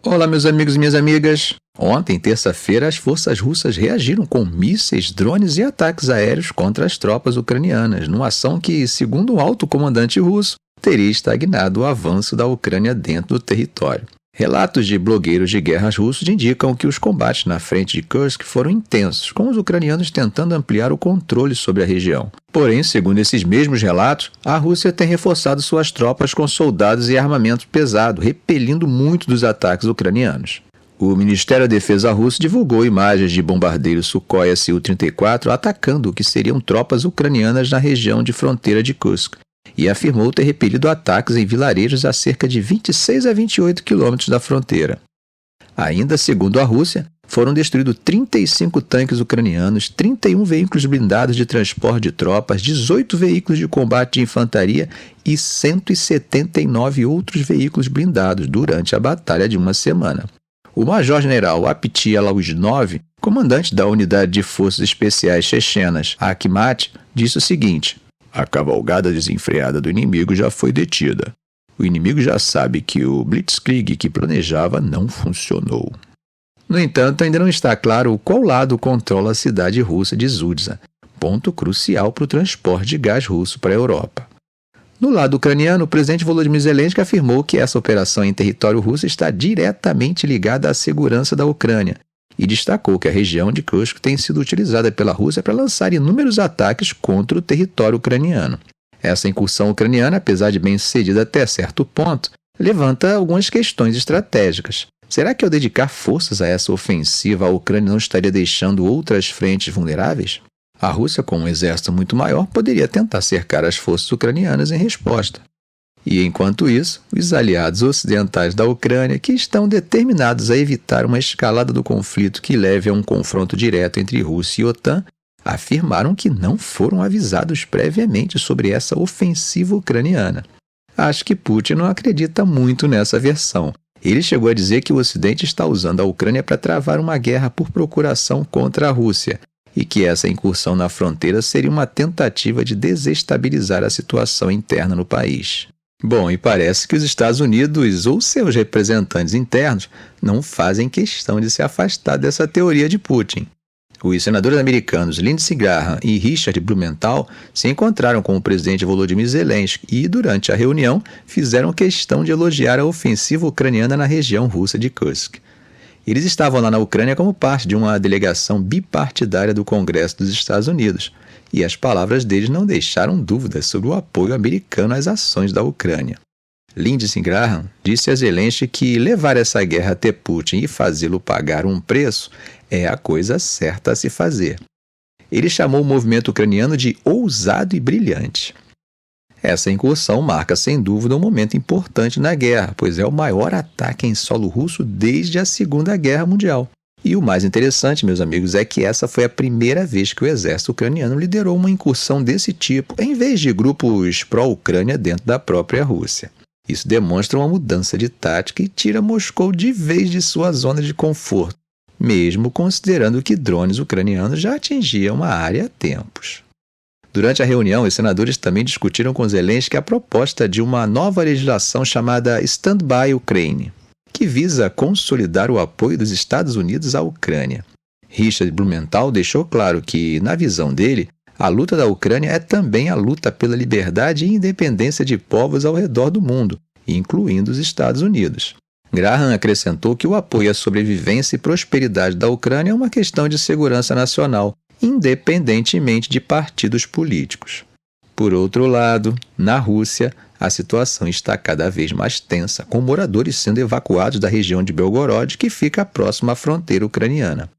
Olá, meus amigos e minhas amigas. Ontem, terça-feira, as forças russas reagiram com mísseis, drones e ataques aéreos contra as tropas ucranianas, numa ação que, segundo um alto comandante russo, teria estagnado o avanço da Ucrânia dentro do território. Relatos de blogueiros de guerras russos indicam que os combates na frente de Kursk foram intensos, com os ucranianos tentando ampliar o controle sobre a região. Porém, segundo esses mesmos relatos, a Rússia tem reforçado suas tropas com soldados e armamento pesado, repelindo muito dos ataques ucranianos. O Ministério da Defesa russo divulgou imagens de bombardeiros Sukhoi Su-34 atacando o que seriam tropas ucranianas na região de fronteira de Kursk, e afirmou ter repelido ataques em vilarejos a cerca de 26 a 28 quilômetros da fronteira. Ainda segundo a Rússia, foram destruídos 35 tanques ucranianos, 31 veículos blindados de transporte de tropas, 18 veículos de combate de infantaria e 179 outros veículos blindados durante a batalha de uma semana. O major-general Apti Alausnov, comandante da Unidade de Forças Especiais Chechenas, Akhmat, disse o seguinte: "A cavalgada desenfreada do inimigo já foi detida. O inimigo já sabe que o blitzkrieg que planejava não funcionou." No entanto, ainda não está claro qual lado controla a cidade russa de Zudza, ponto crucial para o transporte de gás russo para a Europa. No lado ucraniano, o presidente Volodymyr Zelensky afirmou que essa operação em território russo está diretamente ligada à segurança da Ucrânia e destacou que a região de Kursk tem sido utilizada pela Rússia para lançar inúmeros ataques contra o território ucraniano. Essa incursão ucraniana, apesar de bem sucedida até certo ponto, levanta algumas questões estratégicas. Será que ao dedicar forças a essa ofensiva, a Ucrânia não estaria deixando outras frentes vulneráveis? A Rússia, com um exército muito maior, poderia tentar cercar as forças ucranianas em resposta. E, enquanto isso, os aliados ocidentais da Ucrânia, que estão determinados a evitar uma escalada do conflito que leve a um confronto direto entre Rússia e OTAN, afirmaram que não foram avisados previamente sobre essa ofensiva ucraniana. Acho que Putin não acredita muito nessa versão. Ele chegou a dizer que o Ocidente está usando a Ucrânia para travar uma guerra por procuração contra a Rússia, e que essa incursão na fronteira seria uma tentativa de desestabilizar a situação interna no país. Bom, e parece que os Estados Unidos ou seus representantes internos não fazem questão de se afastar dessa teoria de Putin. Os senadores americanos Lindsey Graham e Richard Blumenthal se encontraram com o presidente Volodymyr Zelensky e, durante a reunião, fizeram questão de elogiar a ofensiva ucraniana na região russa de Kursk. Eles estavam lá na Ucrânia como parte de uma delegação bipartidária do Congresso dos Estados Unidos, e as palavras deles não deixaram dúvidas sobre o apoio americano às ações da Ucrânia. Lindsey Graham disse a Zelensky que levar essa guerra até Putin e fazê-lo pagar um preço é a coisa certa a se fazer. Ele chamou o movimento ucraniano de ousado e brilhante. Essa incursão marca, sem dúvida, um momento importante na guerra, pois é o maior ataque em solo russo desde a Segunda Guerra Mundial. E o mais interessante, meus amigos, é que essa foi a primeira vez que o exército ucraniano liderou uma incursão desse tipo, em vez de grupos pró-Ucrânia dentro da própria Rússia. Isso demonstra uma mudança de tática e tira Moscou de vez de sua zona de conforto, mesmo considerando que drones ucranianos já atingiam a área há tempos. Durante a reunião, os senadores também discutiram com Zelensky a proposta de uma nova legislação chamada Stand by Ukraine, que visa consolidar o apoio dos Estados Unidos à Ucrânia. Richard Blumenthal deixou claro que, na visão dele, a luta da Ucrânia é também a luta pela liberdade e independência de povos ao redor do mundo, incluindo os Estados Unidos. Graham acrescentou que o apoio à sobrevivência e prosperidade da Ucrânia é uma questão de segurança nacional, independentemente de partidos políticos. Por outro lado, na Rússia, a situação está cada vez mais tensa, com moradores sendo evacuados da região de Belgorod, que fica próxima à fronteira ucraniana.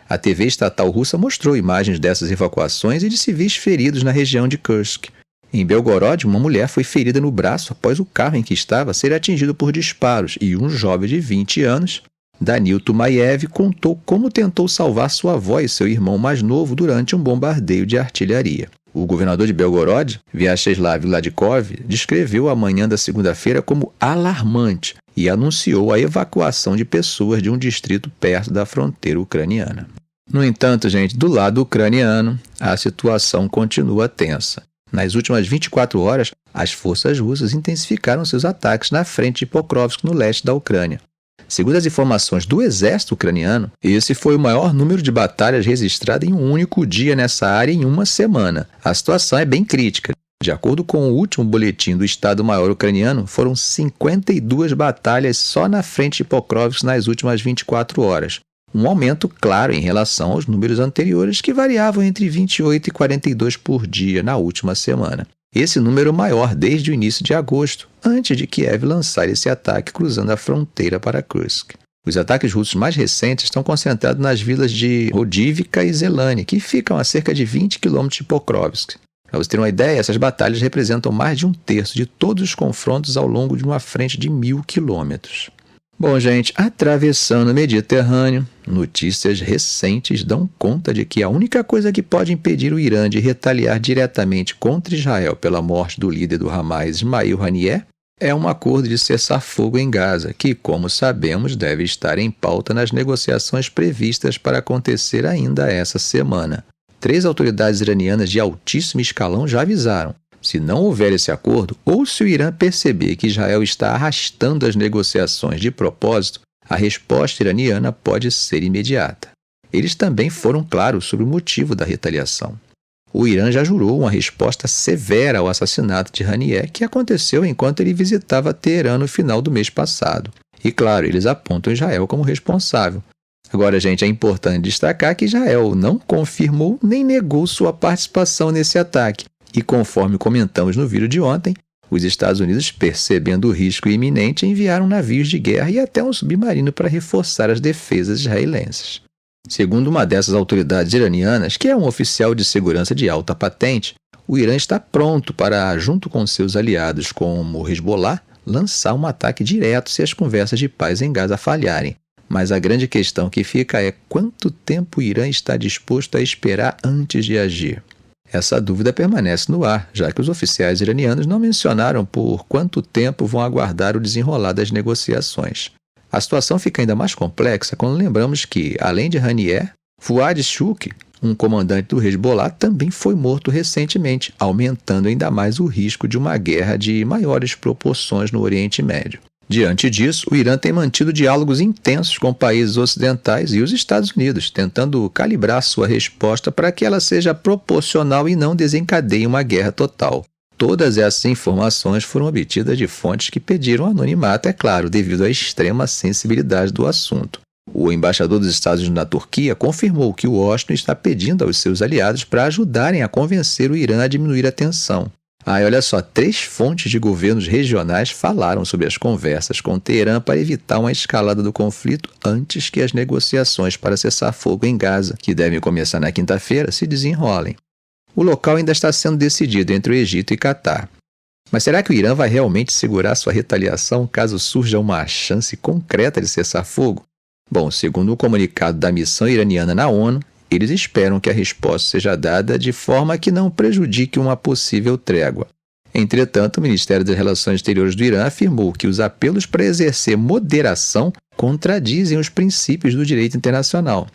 A TV estatal russa mostrou imagens dessas evacuações e de civis feridos na região de Kursk. Em Belgorod, uma mulher foi ferida no braço após o carro em que estava ser atingido por disparos e um jovem de 20 anos, Danil Tumayev, contou como tentou salvar sua avó e seu irmão mais novo durante um bombardeio de artilharia. O governador de Belgorod, Vyacheslav Gladkov, descreveu a manhã da segunda-feira como alarmante e anunciou a evacuação de pessoas de um distrito perto da fronteira ucraniana. No entanto, gente, do lado ucraniano, a situação continua tensa. Nas últimas 24 horas, as forças russas intensificaram seus ataques na frente de Pokrovsk, no leste da Ucrânia. Segundo as informações do exército ucraniano, esse foi o maior número de batalhas registrado em um único dia nessa área em uma semana. A situação é bem crítica. De acordo com o último boletim do Estado-Maior ucraniano, foram 52 batalhas só na frente de Pokrovsk nas últimas 24 horas. Um aumento claro em relação aos números anteriores, que variavam entre 28 e 42 por dia na última semana. Esse número é maior desde o início de agosto, antes de Kiev lançar esse ataque cruzando a fronteira para Kursk. Os ataques russos mais recentes estão concentrados nas vilas de Rodivka e Zelane, que ficam a cerca de 20 km de Pokrovsk. Para você ter uma ideia, essas batalhas representam mais de um terço de todos os confrontos ao longo de uma frente de 1.000 quilômetros. Bom, gente, atravessando o Mediterrâneo, notícias recentes dão conta de que a única coisa que pode impedir o Irã de retaliar diretamente contra Israel pela morte do líder do Hamas, Ismail Haniyeh, é um acordo de cessar-fogo em Gaza, que, como sabemos, deve estar em pauta nas negociações previstas para acontecer ainda essa semana. 3 autoridades iranianas de altíssimo escalão já avisaram. Se não houver esse acordo, ou se o Irã perceber que Israel está arrastando as negociações de propósito, a resposta iraniana pode ser imediata. Eles também foram claros sobre o motivo da retaliação. O Irã já jurou uma resposta severa ao assassinato de Haniyeh, que aconteceu enquanto ele visitava Teherã no final do mês passado. E claro, eles apontam Israel como responsável. Agora, gente, é importante destacar que Israel não confirmou nem negou sua participação nesse ataque. E conforme comentamos no vídeo de ontem, os Estados Unidos, percebendo o risco iminente, enviaram navios de guerra e até um submarino para reforçar as defesas israelenses. Segundo uma dessas autoridades iranianas, que é um oficial de segurança de alta patente, o Irã está pronto para, junto com seus aliados como o Hezbollah, lançar um ataque direto se as conversas de paz em Gaza falharem. Mas a grande questão que fica é quanto tempo o Irã está disposto a esperar antes de agir. Essa dúvida permanece no ar, já que os oficiais iranianos não mencionaram por quanto tempo vão aguardar o desenrolar das negociações. A situação fica ainda mais complexa quando lembramos que, além de Haniyeh, Fuad Shukr, um comandante do Hezbollah, também foi morto recentemente, aumentando ainda mais o risco de uma guerra de maiores proporções no Oriente Médio. Diante disso, o Irã tem mantido diálogos intensos com países ocidentais e os Estados Unidos, tentando calibrar sua resposta para que ela seja proporcional e não desencadeie uma guerra total. Todas essas informações foram obtidas de fontes que pediram anonimato, é claro, devido à extrema sensibilidade do assunto. O embaixador dos Estados Unidos na Turquia confirmou que Washington está pedindo aos seus aliados para ajudarem a convencer o Irã a diminuir a tensão. E olha só, 3 fontes de governos regionais falaram sobre as conversas com Teherã para evitar uma escalada do conflito antes que as negociações para cessar fogo em Gaza, que devem começar na quinta-feira, se desenrolem. O local ainda está sendo decidido entre o Egito e Catar. Mas será que o Irã vai realmente segurar sua retaliação caso surja uma chance concreta de cessar fogo? Bom, segundo o comunicado da missão iraniana na ONU, eles esperam que a resposta seja dada de forma que não prejudique uma possível trégua. Entretanto, o Ministério das Relações Exteriores do Irã afirmou que os apelos para exercer moderação contradizem os princípios do direito internacional.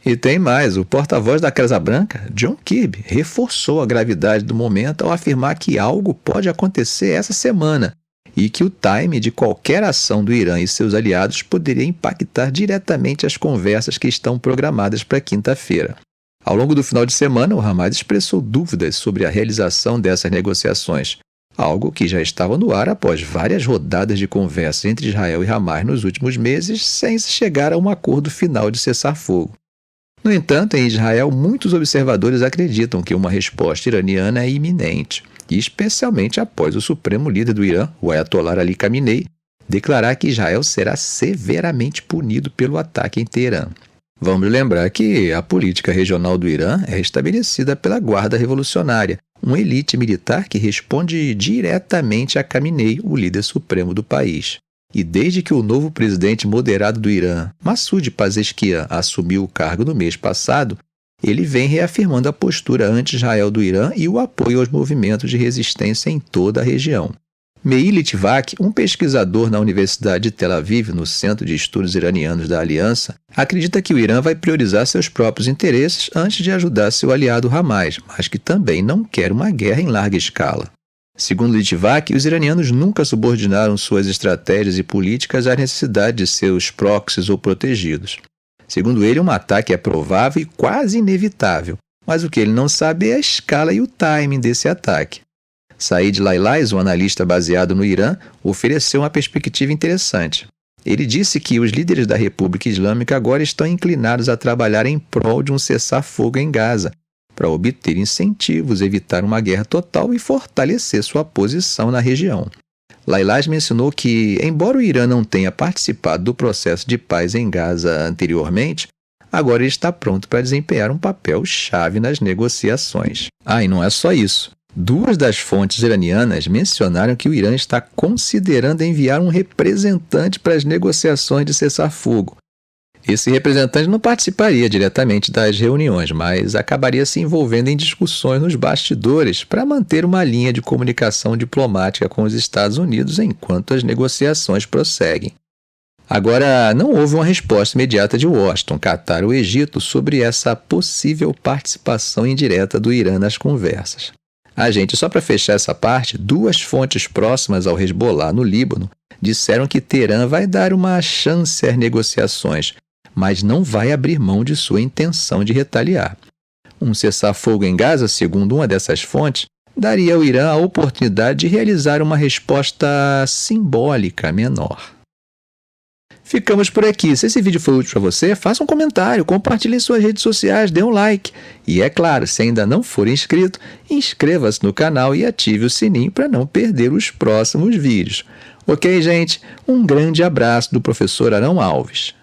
E tem mais, o porta-voz da Casa Branca, John Kirby, reforçou a gravidade do momento ao afirmar que algo pode acontecer essa semana e que o time de qualquer ação do Irã e seus aliados poderia impactar diretamente as conversas que estão programadas para quinta-feira. Ao longo do final de semana, o Hamas expressou dúvidas sobre a realização dessas negociações, algo que já estava no ar após várias rodadas de conversas entre Israel e Hamas nos últimos meses, sem se chegar a um acordo final de cessar-fogo. No entanto, em Israel, muitos observadores acreditam que uma resposta iraniana é iminente, e especialmente após o supremo líder do Irã, o Ayatollah Ali Khamenei, declarar que Israel será severamente punido pelo ataque em Teherã. Vamos lembrar que a política regional do Irã é estabelecida pela Guarda Revolucionária, uma elite militar que responde diretamente a Khamenei, o líder supremo do país. E desde que o novo presidente moderado do Irã, Massoud Pezeshkian, assumiu o cargo no mês passado, ele vem reafirmando a postura anti-Israel do Irã e o apoio aos movimentos de resistência em toda a região. Meir Litvak, um pesquisador na Universidade de Tel Aviv, no Centro de Estudos Iranianos da Aliança, acredita que o Irã vai priorizar seus próprios interesses antes de ajudar seu aliado Hamas, mas que também não quer uma guerra em larga escala. Segundo Litvak, os iranianos nunca subordinaram suas estratégias e políticas à necessidade de seus proxies ou protegidos. Segundo ele, um ataque é provável e quase inevitável, mas o que ele não sabe é a escala e o timing desse ataque. Said Lailais, um analista baseado no Irã, ofereceu uma perspectiva interessante. Ele disse que os líderes da República Islâmica agora estão inclinados a trabalhar em prol de um cessar-fogo em Gaza, para obter incentivos, evitar uma guerra total e fortalecer sua posição na região. Lailais mencionou que, embora o Irã não tenha participado do processo de paz em Gaza anteriormente, agora ele está pronto para desempenhar um papel-chave nas negociações. E não é só isso. 2 das fontes iranianas mencionaram que o Irã está considerando enviar um representante para as negociações de cessar-fogo. Esse representante não participaria diretamente das reuniões, mas acabaria se envolvendo em discussões nos bastidores para manter uma linha de comunicação diplomática com os Estados Unidos enquanto as negociações prosseguem. Agora, não houve uma resposta imediata de Washington, Catar ou Egito sobre essa possível participação indireta do Irã nas conversas. Só para fechar essa parte, 2 fontes próximas ao Hezbollah no Líbano disseram que Teherã vai dar uma chance às negociações, mas não vai abrir mão de sua intenção de retaliar. Um cessar-fogo em Gaza, segundo uma dessas fontes, daria ao Irã a oportunidade de realizar uma resposta simbólica menor. Ficamos por aqui. Se esse vídeo foi útil para você, faça um comentário, compartilhe em suas redes sociais, dê um like. E é claro, se ainda não for inscrito, inscreva-se no canal e ative o sininho para não perder os próximos vídeos. Ok, gente? Um grande abraço do professor Arão Alves.